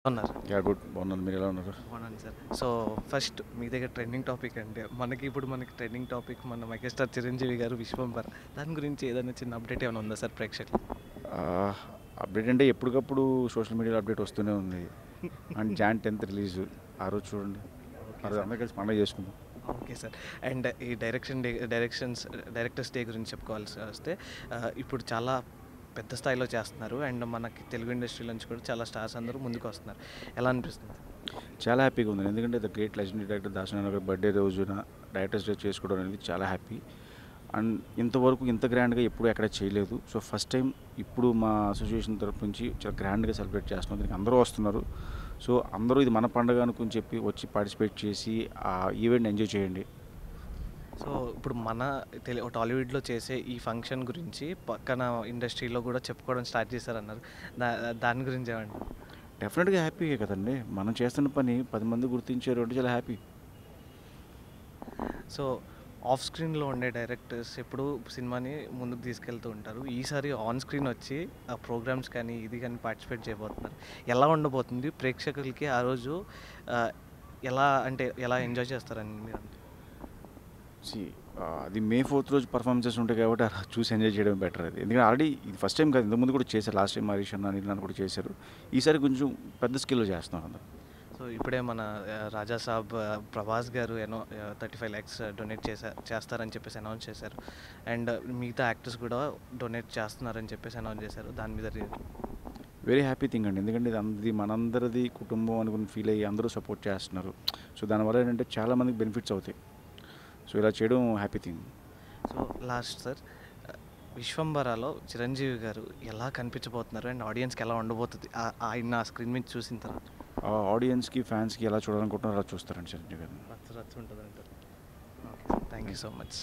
ఉన్నారు. గుడ్ బాగున్నాను. మీరు ఎలా ఉన్నారు? బాగున్నాను సార్. సో ఫస్ట్ మీ దగ్గర ట్రెండింగ్ టాపిక్ అంటే మనకి ట్రెండింగ్ టాపిక్ మన మెగాస్టార్ చిరంజీవి గారు విశ్వంబర. దాని గురించి ఏదైనా చిన్న అప్డేట్ ఏమైనా ఉందా సార్ ప్రేక్షకులు? అప్డేట్ అంటే ఎప్పటికప్పుడు సోషల్ మీడియాలో అప్డేట్ వస్తూనే ఉంది. And Jan 10th release. ఆ రోజు చూడండి. ఓకే ఆ రోజు సార్. అందరూ కలిసి పండుగ చేసుకుందాం. Okay sir. అండ్ ఈ డైరెక్టర్స్ డే గురించి చెప్పుకోవాల్సి వస్తే ఇప్పుడు చాలా పెద్ద స్థాయిలో చేస్తున్నారు. అండ్ మనకి తెలుగు ఇండస్ట్రీ నుంచి కూడా చాలా స్టార్స్ అందరూ ముందుకు వస్తున్నారు. ఎలా అనిపిస్తుంది? చాలా హ్యాపీగా ఉంది. ఎందుకంటే the great legendary director Dasanarayana గారి బర్త్డే రోజున డైరెక్టర్స్ డే చేసుకోవడం అనేది చాలా హ్యాపీ. అండ్ ఇంతవరకు ఇంత గ్రాండ్గా ఎప్పుడు ఎక్కడ చేయలేదు. సో ఫస్ట్ టైం ఇప్పుడు మా అసోసియేషన్ తరపు నుంచి చాలా గ్రాండ్గా సెలబ్రేట్ చేస్తున్నాం. దీనికి అందరూ వస్తున్నారు. సో అందరూ ఇది మన పండుగ అనుకుని చెప్పి వచ్చి పార్టిసిపేట్ చేసి ఆ ఈవెంట్ ఎంజాయ్ చేయండి. సో ఇప్పుడు మన టాలీవుడ్లో చేసే ఈ ఫంక్షన్ గురించి పక్కన ఇండస్ట్రీలో కూడా చెప్పుకోవడం స్టార్ట్ చేశారన్నారు. దా దాని గురించి ఏమండి? డెఫినెట్గా హ్యాపీయే కదండి. మనం చేస్తున్న పని 10 మంది గుర్తించారు అంటే చాలా హ్యాపీ. సో ఆఫ్ స్క్రీన్లో ఉండే డైరెక్టర్స్ ఎప్పుడు సినిమాని ముందుకు తీసుకెళ్తూ ఉంటారు. ఈసారి ఆన్ స్క్రీన్ వచ్చి ఆ ప్రోగ్రామ్స్ కానీ ఇది కానీ పార్టిసిపేట్ చేయబోతున్నారు. ఎలా ఉండబోతుంది ప్రేక్షకులకి ఆ రోజు? ఆ, ఎలా ఎంజాయ్ చేస్తారని మీరు? సి అది మే 4th రోజు పర్ఫార్మెన్సెస్ ఉంటాయి కాబట్టి అలా చూసి ఎంజాయ్ చేయడం బెటర్. అది ఎందుకంటే ఆల్రెడీ ఇది ఫస్ట్ టైం కాదు, ఇంతకుముందు కూడా చేశారు. లాస్ట్ టైం హరీష్ అన్న అనిల్ అన్న కూడా చేశారు. ఈసారి కొంచెం పెద్ద స్కేల్లో చేస్తున్నారు అందరు. సో ఇప్పుడే మన రాజా సాబ్ ప్రభాస్ గారు 35 lakhs డొనేట్ చేస్తారని చెప్పేసి అనౌన్స్ చేశారు. అండ్ మిగతా యాక్టర్స్ కూడా డొనేట్ చేస్తున్నారని చెప్పేసి అనౌన్స్ చేశారు. దాని మీద వెరీ హ్యాపీ థింగ్ అండి. ఎందుకంటే ఇది మనందరిది కుటుంబం అనుకుని ఫీల్ అయ్యి అందరూ సపోర్ట్ చేస్తున్నారు. సో దానివల్ల ఏంటంటే చాలామందికి బెనిఫిట్స్ అవుతాయి. సో ఇలా చేయడం happy thing. So last sir, విశ్వంబరాలో చిరంజీవి గారు ఎలా కనిపించబోతున్నారు అండ్ ఆడియన్స్కి ఎలా ఉండబోతుంది ఆయన స్క్రీన్ మీద చూసిన తర్వాత? ఆడియన్స్కి ఫ్యాన్స్కి ఎలా చూడాలనుకుంటున్నారో అలా చూస్తారండి చిరంజీవి గారిని. రచ్చ రచ్చ ఉంటుంది అంటారు. Okay, thank you so much.